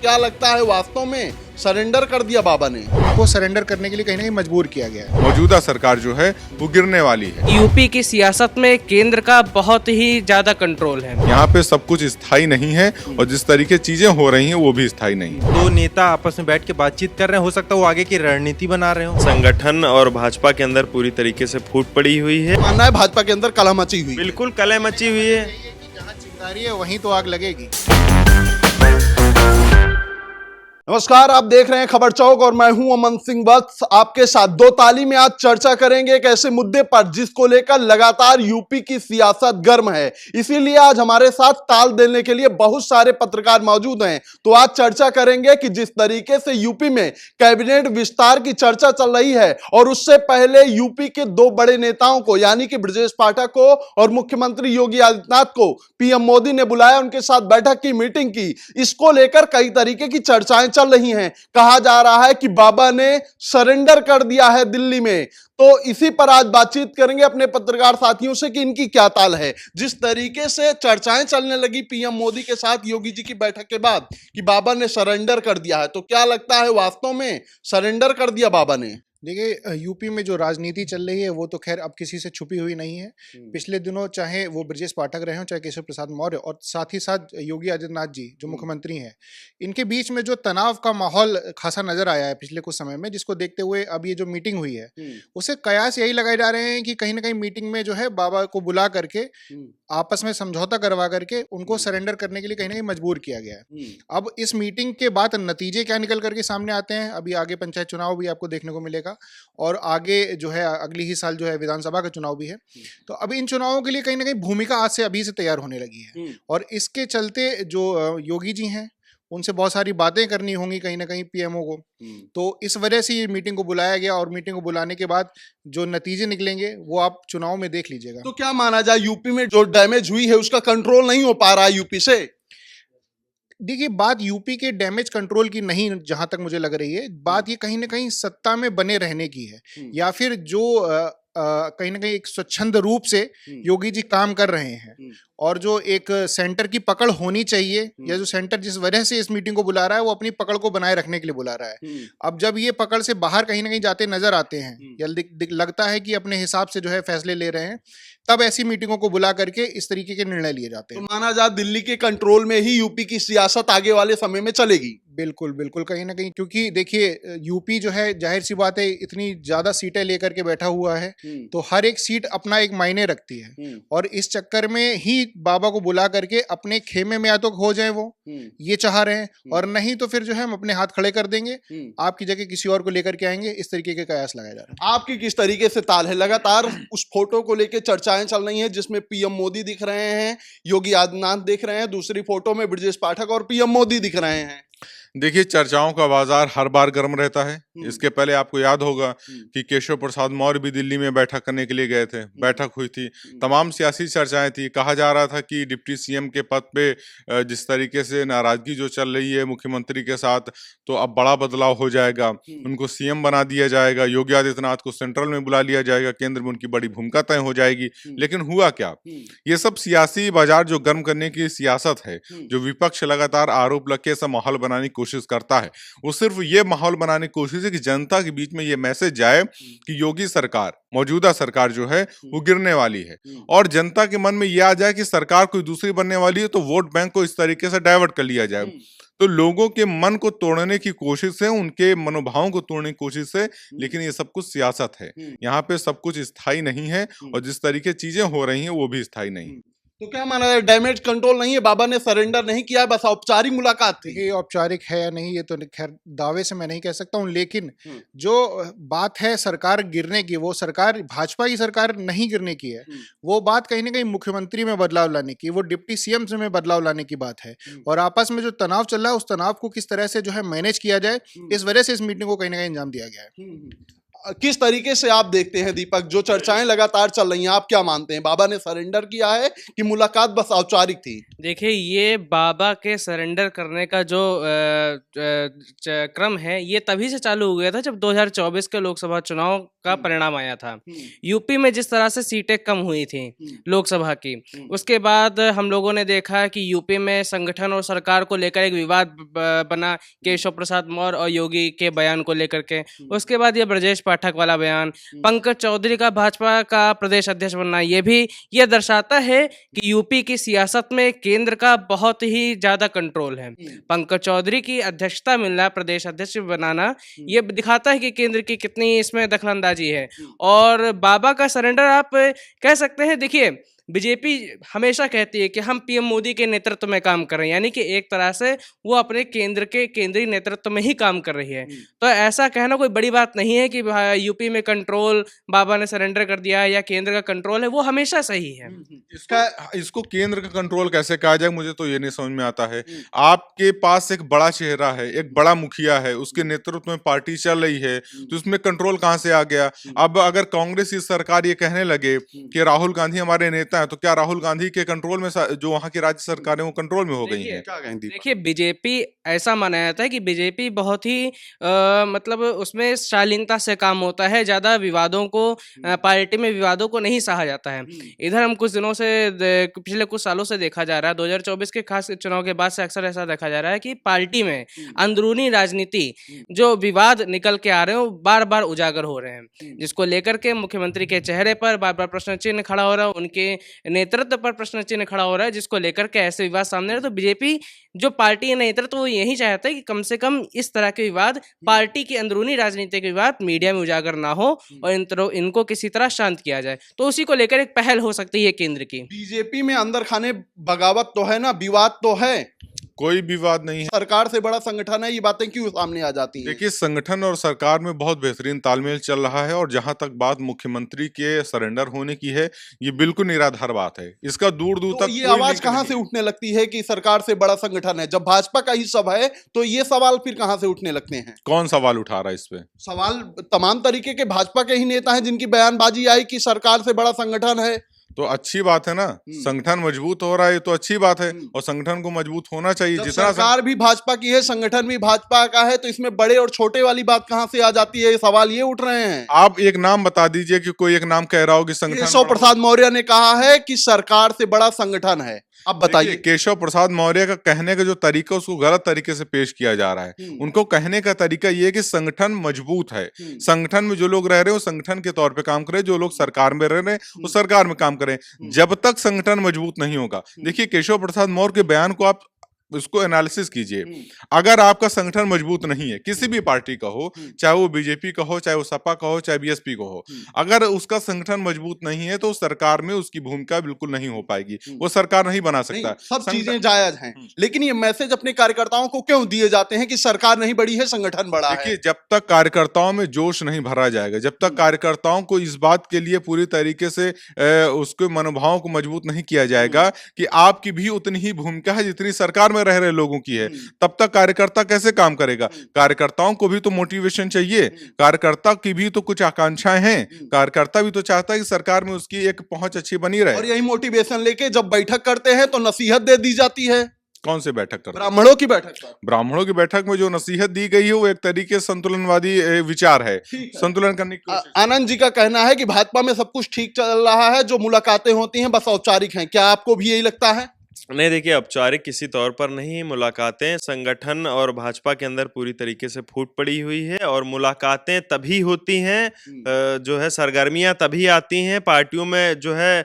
क्या लगता है वास्तव में सरेंडर कर दिया बाबा ने? को सरेंडर करने के लिए कहीं ना कहीं मजबूर किया गया है। मौजूदा सरकार जो है वो गिरने वाली है। यूपी की सियासत में केंद्र का बहुत ही ज्यादा कंट्रोल है। यहाँ पे सब कुछ स्थायी नहीं है और जिस तरीके चीजें हो रही हैं वो भी स्थायी नहीं है। दो नेता आपस में बैठ के बातचीत कर रहे हैं, हो सकता है वो आगे की रणनीति बना रहे हो। संगठन और भाजपा के अंदर पूरी तरीके से फूट पड़ी हुई है। मानना है भाजपा के अंदर कलह मची हुई। बिल्कुल कलह मची हुई है। जहाँ चिंगारी है वहीं तो आग लगेगी। नमस्कार, आप देख रहे हैं खबर चौक और मैं हूं अमन सिंह वत्स आपके साथ। दो ताली में आज चर्चा करेंगे एक ऐसे मुद्दे पर जिसको लेकर लगातार यूपी की सियासत गर्म है। इसीलिए आज हमारे साथ ताल देने के लिए बहुत सारे पत्रकार मौजूद हैं। तो आज चर्चा करेंगे कि जिस तरीके से यूपी में कैबिनेट विस्तार की चर्चा चल रही है और उससे पहले यूपी के दो बड़े नेताओं को यानी कि ब्रजेश पाठक को और मुख्यमंत्री योगी आदित्यनाथ को पीएम मोदी ने बुलाया, उनके साथ बैठक की, मीटिंग की। इसको लेकर कई तरीके की चर्चाएं चल रही हैं। कहा जा रहा है कि बाबा ने सरेंडर कर दिया है दिल्ली में। तो इसी पर आज बातचीत करेंगे अपने पत्रकार साथियों से कि इनकी क्या ताल है। जिस तरीके से चर्चाएं चलने लगी पीएम मोदी के साथ योगी जी की बैठक के बाद कि बाबा ने सरेंडर कर दिया है, तो क्या लगता है वास्तव में सरेंडर कर दिया बाबा ने? देखिए, यूपी में जो राजनीति चल रही है वो तो खैर अब किसी से छुपी हुई नहीं है। पिछले दिनों चाहे वो ब्रजेश पाठक रहे हों, चाहे केशव प्रसाद मौर्य और साथ ही साथ योगी आदित्यनाथ जी जो मुख्यमंत्री हैं, इनके बीच में जो तनाव का माहौल खासा नजर आया है पिछले कुछ समय में, जिसको देखते हुए अब ये जो मीटिंग हुई है उसे कयास यही लगाए जा रहे हैं कि कहीं ना कहीं मीटिंग में जो है बाबा को बुला करके आपस में समझौता करवा करके उनको सरेंडर करने के लिए कहीं ना कहीं मजबूर किया गया है। अब इस मीटिंग के बाद नतीजे क्या निकल करके सामने आते हैं, अभी आगे पंचायत चुनाव भी आपको देखने को मिलेगा और आगे जो है अगली ही साल जो है विधानसभा का चुनाव भी है। तो अभी इन चुनावों के लिए कहीं ना कहीं भूमिका आज से अभी से तैयार होने लगी है और इसके चलते जो योगी जी हैं उनसे बहुत सारी बातें करनी होंगी कहीं ना कहीं पीएमओ को। तो इस वजह से ये मीटिंग को बुलाया गया और मीटिंग को बुलाने के बाद जो नतीजे निकलेंगे वो आप चुनाव में देख लीजिएगा। तो क्या माना जाए, यूपी में जो डैमेज हुई है उसका कंट्रोल नहीं हो पा रहा है यूपी से? देखिए, बात यूपी के डैमेज कंट्रोल की नहीं, जहां तक मुझे लग रही है बात ये कहीं ना कहीं सत्ता में बने रहने की है या फिर जो कहीं ना कहीं एक स्वच्छंद रूप से योगी जी काम कर रहे हैं और जो एक सेंटर की पकड़ होनी चाहिए या जो सेंटर जिस वजह से इस मीटिंग को बुला रहा है वो अपनी पकड़ को बनाए रखने के लिए बुला रहा है। अब जब ये पकड़ से बाहर कहीं ना कहीं जाते नजर आते हैं या लगता है कि अपने हिसाब से जो है फैसले ले रहे हैं, तब ऐसी मीटिंगों को बुला करके इस तरीके के निर्णय लिए जाते हैं। तो माना जाए दिल्ली के कंट्रोल में ही यूपी की सियासत आगे वाले समय में चलेगी। बिल्कुल बिल्कुल, कहीं ना कहीं, क्योंकि देखिए यूपी जो है जाहिर सी बात है इतनी ज्यादा सीटें लेकर के बैठा हुआ है तो हर एक सीट अपना एक मायने रखती है और इस चक्कर में ही बाबा को बुला करके अपने खेमे में या तो हो जाए वो ये चाह रहे हैं और नहीं तो फिर जो है हम अपने हाथ खड़े कर देंगे, आपकी जगह किसी और को लेकर के आएंगे। इस तरीके के कयास लगाया जा रहा है। आपकी किस तरीके से ताल है? लगातार उस फोटो को लेकर चर्चाएं चल रही हैं जिसमें पीएम मोदी दिख रहे हैं, योगी आदित्यनाथ दिख रहे हैं, दूसरी फोटो में ब्रजेश पाठक और पीएम मोदी दिख रहे हैं। देखिए, चर्चाओं का बाजार हर बार गर्म रहता है। इसके पहले आपको याद होगा कि केशव प्रसाद मौर्य भी दिल्ली में बैठक करने के लिए गए थे, बैठक हुई थी, तमाम सियासी चर्चाएं थी। कहा जा रहा था कि डिप्टी सीएम के पद पे जिस तरीके से नाराजगी जो चल रही है मुख्यमंत्री के साथ, तो अब बड़ा बदलाव हो जाएगा, उनको सीएम बना दिया जाएगा, योगी आदित्यनाथ को सेंट्रल में बुला लिया जाएगा, केंद्र में उनकी बड़ी भूमिका तय हो जाएगी। लेकिन हुआ क्या? ये सब सियासी बाजार जो गर्म करने की सियासत है, जो विपक्ष लगातार आरोप लग के ऐसा माहौल बनाने की कोशिश करता है, वो सिर्फ ये माहौल बनाने की कोशिश है कि जनता के बीच में ये मैसेज जाए कि योगी सरकार, मौजूदा सरकार जो है वो गिरने वाली है और जनता के मन में ये आ जाए कि सरकार कोई दूसरी बनने वाली है, तो वोट बैंक को इस तरीके से डाइवर्ट कर लिया जाए। तो लोगों के मन को तोड़ने की कोशिश है, उनके मनोभावों को तोड़ने की कोशिश है। लेकिन ये सब कुछ सियासत है, यहाँ पे सब कुछ स्थायी नहीं है और जिस तरीके चीजें हो रही हैं वो भी स्थायी नहीं। तो क्या माना जाए, डैमेज कंट्रोल नहीं है, बाबा ने सरेंडर नहीं किया, बस औपचारिक मुलाकात थी? ये औपचारिक है या नहीं ये तो खैर दावे से मैं नहीं कह सकता हूँ, लेकिन जो बात है सरकार गिरने की, वो सरकार भाजपा की सरकार नहीं गिरने की है। वो बात कहीं ना कहीं मुख्यमंत्री में बदलाव लाने की, वो डिप्टी सीएम में बदलाव लाने की बात है और आपस में जो तनाव चल रहा है उस तनाव को किस तरह से जो है मैनेज किया जाए, इस वजह से इस मीटिंग को कहीं ना कहीं अंजाम दिया गया है। किस तरीके से आप देखते हैं दीपक, जो चर्चाएं लगातार चल रही हैं, आप क्या मानते हैं, बाबा ने सरेंडर किया है कि मुलाकात बस औपचारिक थी? देखिए, ये बाबा के सरेंडर करने का जो क्रम है, ये तभी से चालू हो गया था जब 2024 के लोकसभा चुनाव का परिणाम आया था। यूपी में जिस तरह से सीटें कम हुई थी लोकसभा की, उसके बाद हम लोगों ने देखा कि यूपी में संगठन और सरकार को लेकर एक विवाद बना, केशव प्रसाद मौर्य और योगी के बयान को लेकर के। उसके बाद ये ब्रजेश पाठक वाला बयान, पंकज चौधरी का भाजपा का प्रदेश अध्यक्ष बनना, ये भी ये दर्शाता है कि यूपी की सियासत में केंद्र का बहुत ही ज्यादा कंट्रोल है। पंकज चौधरी की अध्यक्षता मिलना, प्रदेश अध्यक्ष बनाना, ये दिखाता है कि केंद्र की कितनी इसमें दखलंदाजी है। और बाबा का सरेंडर आप कह सकते हैं, देखिए बीजेपी हमेशा कहती है कि हम पीएम मोदी के नेतृत्व में काम कर रहे हैं, यानी कि एक तरह से वो अपने केंद्र के केंद्रीय नेतृत्व में ही काम कर रही है। तो ऐसा कहना कोई बड़ी बात नहीं है कि यूपी में कंट्रोल बाबा ने सरेंडर कर दिया या केंद्र का कंट्रोल है, वो हमेशा सही है। इसको केंद्र का कंट्रोल कैसे कहा जाए, मुझे तो ये नहीं समझ में आता है। आपके पास एक बड़ा चेहरा है, एक बड़ा मुखिया है, उसके नेतृत्व में पार्टी चल रही है, तो उसमें कंट्रोल कहां से आ गया? अब अगर कांग्रेस की सरकार ये कहने लगे कि राहुल गांधी हमारे नेता है, तो क्या राहुल गांधी के कंट्रोल में जो वहां की राज्य सरकार है वो कंट्रोल में हो गई है? क्या कहें दीपक? देखिए, बीजेपी ऐसा माना जाता है कि बीजेपी बहुत ही मतलब उसमें शालीनता से काम होता है, ज्यादा विवादों को पार्टी में विवादों को नहीं सहा जाता है। इधर हम कुछ दिनों से पिछले कुछ सालों से देखा जा रहा है, 2024 के खास चुनाव के बाद से अक्सर ऐसा देखा जा रहा है कि पार्टी में अंदरूनी राजनीति जो विवाद निकल के आ रहे हैं वो बार बार उजागर हो रहे हैं, जिसको लेकर के मुख्यमंत्री के चेहरे पर बार बार प्रश्न चिन्ह खड़ा हो रहा है, उनके नेतृत्व पर प्रश्न चिन्ह खड़ा हो रहा है, जिसको लेकर के ऐसे विवाद सामने आ रहे। तो बीजेपी जो पार्टी नेतृत्व वो यही चाहता है कि कम से कम इस तरह के विवाद, पार्टी की अंदरूनी राजनीतिक विवाद मीडिया में उजागर ना हो और इनको किसी तरह शांत किया जाए। तो उसी को लेकर एक पहल हो सकती है केंद्र की। बीजेपी में अंदर खाने बगावत तो है ना, विवाद तो है, कोई विवाद नहीं है। सरकार से बड़ा संगठन है, ये बातें क्यों सामने आ जाती हैं? देखिए, संगठन और सरकार में बहुत बेहतरीन तालमेल चल रहा है, और जहां तक बात मुख्यमंत्री के सरेंडर होने की है, ये बिल्कुल निराधार बात है। इसका दूर दूर तो तक ये कोई आवाज लिंक कहां नहीं से है। उठने लगती है कि सरकार से बड़ा संगठन है? जब भाजपा का ही सब है तो ये सवाल फिर कहां से उठने लगते हैं? कौन सवाल उठा रहा है इस पे? सवाल तमाम तरीके के भाजपा के ही नेता हैं जिनकी बयानबाजी आई कि सरकार से बड़ा संगठन है। तो अच्छी बात है ना, संगठन मजबूत हो रहा है तो अच्छी बात है, और संगठन को मजबूत होना चाहिए। जब जितना सरकार भी भाजपा की है, संगठन भी भाजपा का है, तो इसमें बड़े और छोटे वाली बात कहां से आ जाती है? ये सवाल ये उठ रहे हैं। आप एक नाम बता दीजिए कि कोई एक नाम कह रहा हो कि संगठन केशव प्रसाद मौर्य ने कहा है कि सरकार से बड़ा संगठन है। अब बताइए। देखिए, केशव प्रसाद मौर्य का कहने का जो तरीका, उसको गलत तरीके से पेश किया जा रहा है। उनको कहने का तरीका ये है कि संगठन मजबूत है, संगठन में जो लोग रह रहे हैं वो संगठन के तौर पे काम करें, जो लोग सरकार में रह रहे हैं वो सरकार में काम करें, जब तक संगठन मजबूत नहीं होगा। देखिए, केशव प्रसाद मौर्य के बयान को आप उसको एनालिसिस कीजिए। अगर आपका संगठन मजबूत नहीं है, किसी भी पार्टी का हो, चाहे वो बीजेपी का हो, चाहे वो सपा का हो, चाहे बीएसपी का हो, अगर उसका संगठन मजबूत नहीं है तो सरकार में उसकी भूमिका बिल्कुल नहीं हो पाएगी, वो सरकार नहीं बना सकता। सब चीजें जायज हैं, लेकिन ये मैसेज अपने कार्यकर्ताओं को क्यों दिए जाते हैं कि सरकार नहीं बड़ी है, संगठन बड़ा है? देखिए, जब तक कार्यकर्ताओं में जोश नहीं भरा जाएगा, जब तक कार्यकर्ताओं को इस बात के लिए पूरी तरीके से उसके मनोभावों को मजबूत नहीं किया जाएगा कि आपकी भी उतनी ही भूमिका है जितनी सरकार में रह रहे लोगों की है, तब तक कार्यकर्ता कैसे काम करेगा? कार्यकर्ताओं को भी तो मोटिवेशन चाहिए, कार्यकर्ता की भी तो कुछ आकांक्षाएं हैं, कार्यकर्ता भी तो चाहता है कि सरकार में उसकी एक पहुंच अच्छी बनी रहे। और यही मोटिवेशन लेके जब बैठक करते हैं तो नसीहत दे दी जाती है। कौन से बैठक कर? ब्राह्मणों की बैठक पर। ब्राह्मणों की बैठक में जो नसीहत दी गई है वो एक तरीके से संतुलनवादी विचार है, संतुलन करने की कोशिश। आनंद जी का कहना है कि भाजपा में सब कुछ ठीक चल रहा है, जो मुलाकातें होती हैं बस औपचारिक हैं। क्या आपको भी यही लगता है? नहीं, देखिए, औपचारिक किसी तौर पर नहीं, मुलाकातें संगठन और भाजपा के अंदर पूरी तरीके से फूट पड़ी हुई है, और मुलाकातें तभी होती हैं, जो है सरगर्मियां तभी आती हैं पार्टियों में, जो है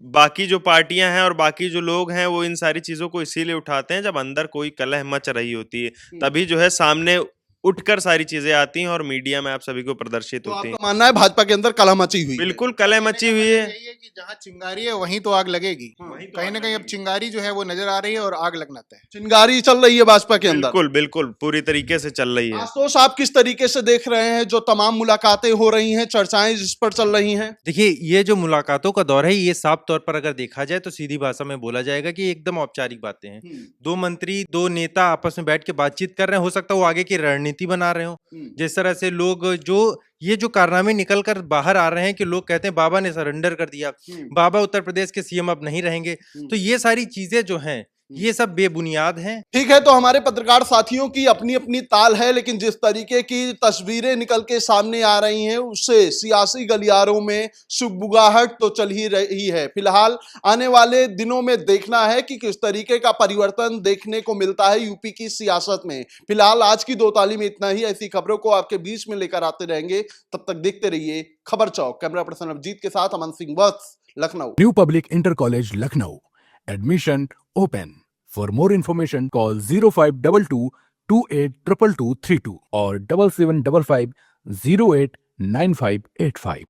बाकी जो पार्टियां हैं और बाकी जो लोग हैं वो इन सारी चीजों को इसीलिए उठाते हैं जब अंदर कोई कलह मच रही होती है, तभी जो है सामने उठकर सारी चीजें आती हैं और मीडिया में आप सभी को प्रदर्शित तो होती हैं। आपका मानना है भाजपा के अंदर कलह मची हुई है? बिल्कुल कलह मची हुई है। यही है कि जहाँ चिंगारी है वहीं तो आग लगेगी। कहीं ना कहीं अब चिंगारी जो है वो नजर आ रही है और आग लगना तय है। चिंगारी चल रही है भाजपा के अंदर। बिल्कुल बिल्कुल पूरी तरीके से चल रही है। आशुतोष, आप किस तरीके से देख रहे हैं जो तमाम मुलाकातें हो रही हैं, चर्चाएं जिस पर चल रही हैं? देखिए, ये जो मुलाकातों का दौर है, ये साफ तौर पर अगर देखा जाए तो सीधी भाषा में बोला जाएगा कि एकदम औपचारिक बातें हैं। दो मंत्री, दो नेता आपस में बैठ के बातचीत कर रहे हैं, हो सकता है वो आगे की रणनीति राजनीति बना रहे हो। जिस तरह से लोग जो ये जो कारनामे निकल कर बाहर आ रहे हैं कि लोग कहते हैं बाबा ने सरेंडर कर दिया, बाबा उत्तर प्रदेश के सीएम अब नहीं रहेंगे, तो ये सारी चीजें जो हैं ये सब बेबुनियाद हैं। ठीक है, तो हमारे पत्रकार साथियों की अपनी अपनी ताल है, लेकिन जिस तरीके की तस्वीरें निकल के सामने आ रही हैं उससे सियासी गलियारों में सुगबुगाहट तो चल ही रही है। फिलहाल आने वाले दिनों में देखना है कि किस तरीके का परिवर्तन देखने को मिलता है यूपी की सियासत में। फिलहाल आज की दो ताली में इतना ही। ऐसी खबरों को आपके बीच में लेकर आते रहेंगे, तब तक देखते रहिए खबर चौक। कैमरा पर्सन अभिजीत के साथ Aman Singh Vats, Lucknow. New public inter college Lucknow, admission open. For more information call 0522 282232 or 7755 089585.